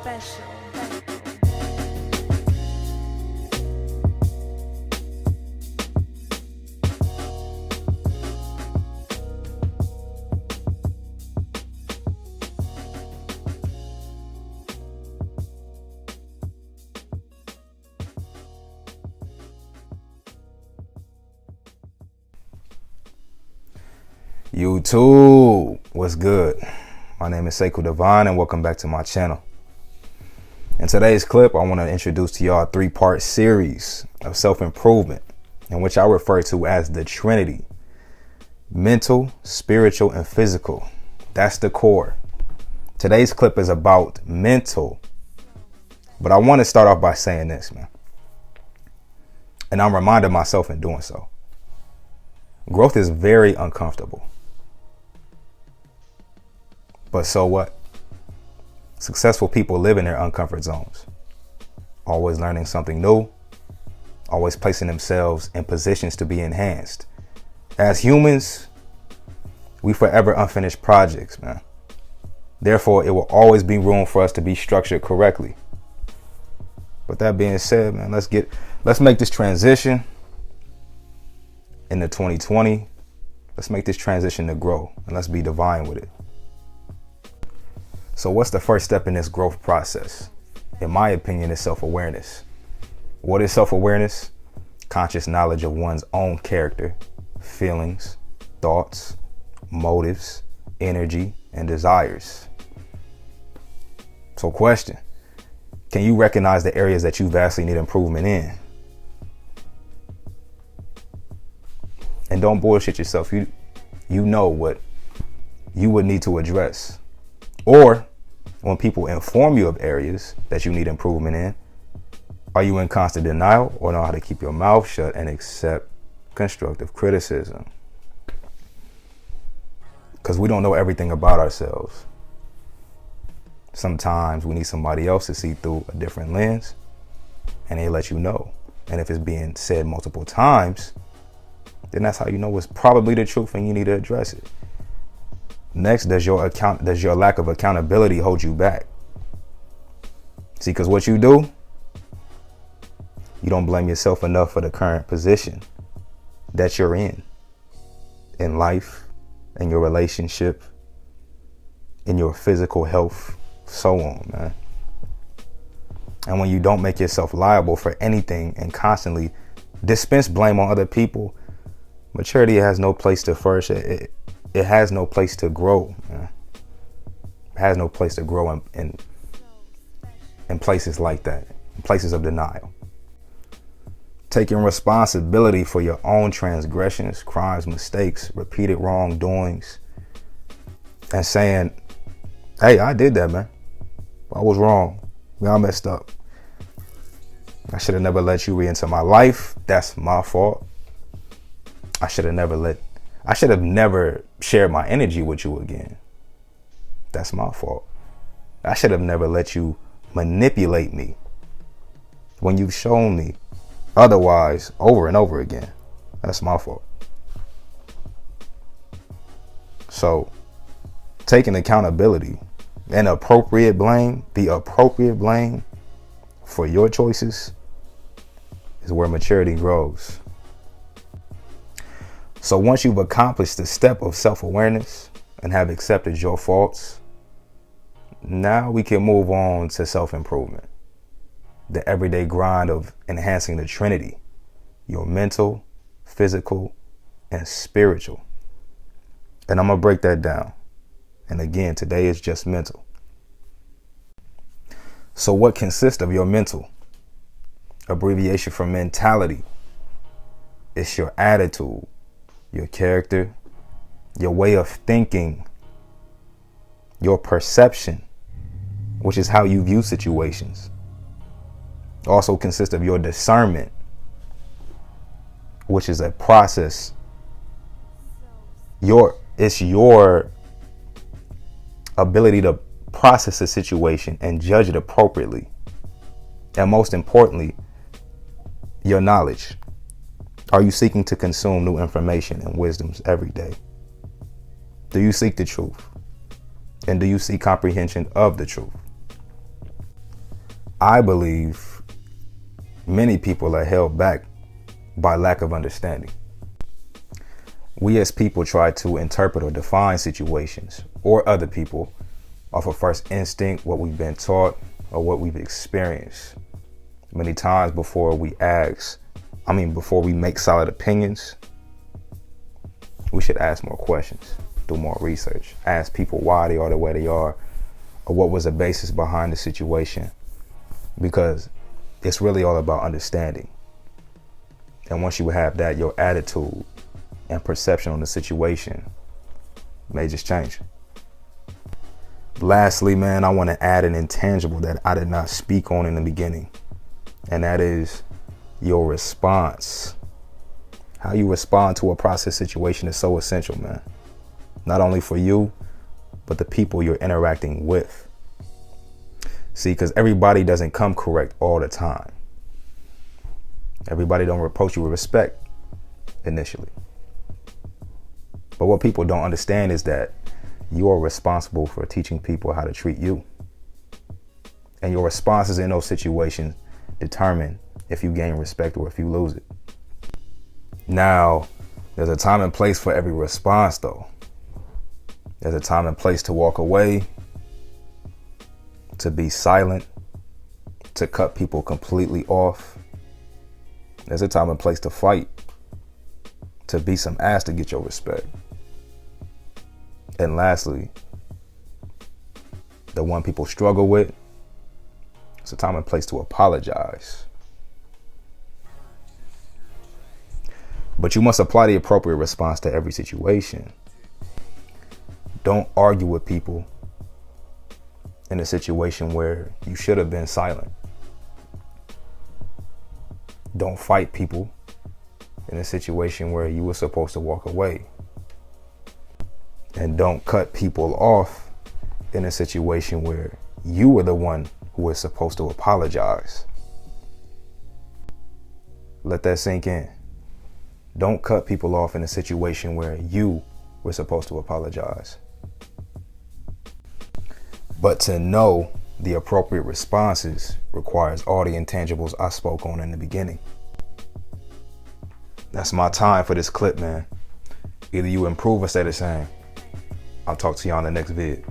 special. YouTube, what's good? My name is SekouDivine and welcome back to my channel. In today's clip, I want to introduce to y'all a 3-part series of self-improvement in which I refer to as the Trinity: mental, spiritual, and physical. That's the core. Today's clip is about mental, but I want to start off by saying this, man. And I'm reminding myself in doing so. Growth is very uncomfortable. But so what? Successful people live in their uncomfort zones, always learning something new, always placing themselves in positions to be enhanced. As humans, we forever unfinished projects, man. Therefore, it will always be room for us to be structured correctly. But that being said, man, let's make this transition into 2020. Let's make this transition to grow, and let's be divine with it. So what's the first step in this growth process? In my opinion, is self-awareness. What is self-awareness? Conscious knowledge of one's own character, feelings, thoughts, motives, energy, and desires. So question, can you recognize the areas that you vastly need improvement in? And don't bullshit yourself. You know what you would need to address. Or when people inform you of areas that you need improvement in, are you in constant denial or know how to keep your mouth shut and accept constructive criticism? Because we don't know everything about ourselves. Sometimes we need somebody else to see through a different lens, and they let you know. And if it's being said multiple times, then that's how you know it's probably the truth and you need to address it. Next, does your lack of accountability hold you back? See, because what you do, you don't blame yourself enough for the current position that you're in life, in your relationship, in your physical health, so on, man. And when you don't make yourself liable for anything and constantly dispense blame on other people, maturity has no place to flourish. It has no place to grow. Man. It has no place to grow in places like that, in places of denial. Taking responsibility for your own transgressions, crimes, mistakes, repeated wrongdoings, and saying, hey, I did that, man. I was wrong. I messed up. I should have never let you into my life. That's my fault. I should have never shared my energy with you again. That's my fault. I should have never let you manipulate me when you've shown me otherwise over and over again. That's my fault. So, taking accountability and the appropriate blame for your choices is where maturity grows. So once you've accomplished the step of self-awareness and have accepted your faults, now we can move on to self-improvement. The everyday grind of enhancing the Trinity: your mental, physical, and spiritual. And I'm going to break that down. And again, today is just mental. So what consists of your mental? Abbreviation for mentality. It's your attitude, your character, your way of thinking, your perception, which is how you view situations. Also consists of your discernment, which is a process. It's your ability to process a situation and judge it appropriately. And most importantly, your knowledge. Are you seeking to consume new information and wisdoms every day? Do you seek the truth? And do you seek comprehension of the truth? I believe many people are held back by lack of understanding. We as people try to interpret or define situations or other people off of first instinct, what we've been taught or what we've experienced. Many times before we make solid opinions, we should ask more questions, do more research, ask people why they are the way they are, or what was the basis behind the situation, because it's really all about understanding. And once you have that, your attitude and perception on the situation may just change. Lastly, man, I want to add an intangible that I did not speak on in the beginning, and that is your response. How you respond to a process situation is so essential, man. Not only for you, but the people you're interacting with. See, because everybody doesn't come correct all the time. Everybody don't approach you with respect initially. But what people don't understand is that you are responsible for teaching people how to treat you. And your responses in those situations determine if you gain respect or if you lose it. Now, there's a time and place for every response, though. There's a time and place to walk away, to be silent, to cut people completely off. There's a time and place to fight, to beat some ass to get your respect. And lastly, the one people struggle with, it's a time and place to apologize. But you must apply the appropriate response to every situation. Don't argue with people in a situation where you should have been silent. Don't fight people in a situation where you were supposed to walk away. And don't cut people off in a situation where you were the one who was supposed to apologize. Let that sink in. Don't cut people off in a situation where you were supposed to apologize. But to know the appropriate responses requires all the intangibles I spoke on in the beginning. That's my time for this clip, man. Either you improve or stay the same. I'll talk to you on the next vid.